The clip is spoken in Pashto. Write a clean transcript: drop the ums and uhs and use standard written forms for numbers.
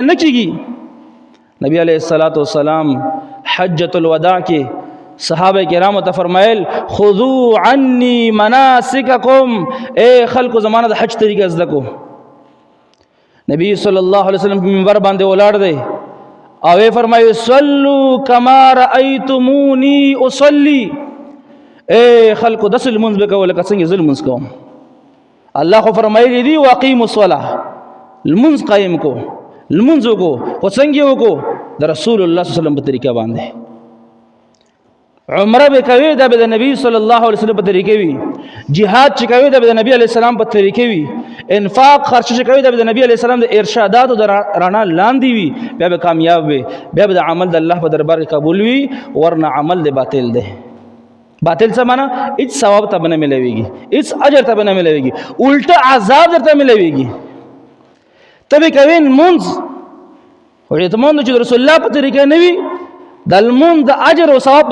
نه کیږي. نبی علیہ الصلوۃ والسلام حجۃ الوداع کې صحابه کرامو ته فرمایل خذوا عني مناسککم، اے خلکو زمانه د حج طریقه زده کو. نبی صلی الله علیه وسلم په منبر باندې ولاړ دی او یې فرمایي صلوا کما رأیتمونی اصلی، اے خلکو داسې لمونځ وکوئ لکه څنګه زه لمونځ کوم. الله خو فرمایلی دي واقیموا الصلاة، لمونځ قایم کو، لمونځ وکړو، خو څنګه وکړو؟ د رسول الله صلی الله علیه وسلم په طریقه باندې. عمره به کوي دا به د نبی صلی الله علیه وسلم په طریقې وي، جهاد چې کوي دا به د نبی علیه السلام په طریقې وي، انفاق خرچ چې کوي دا به د نبی علیه السلام د ارشادات او د رڼا لاندې وي، بیا به کامیاب وي، بیا به د عمل د الله په دربار کې قبول وي. ورنه عمل د باطل دی. باطل څه معنا؟ هیڅ ثواب ته نه ملويږي، هیڅ اجر ته نه ملويږي، الټا عذاب درته ملويږي. تبه کوي منځ او اعتماد چې رسول الله په طریقې نه وي، د المنځ د اجر او ثواب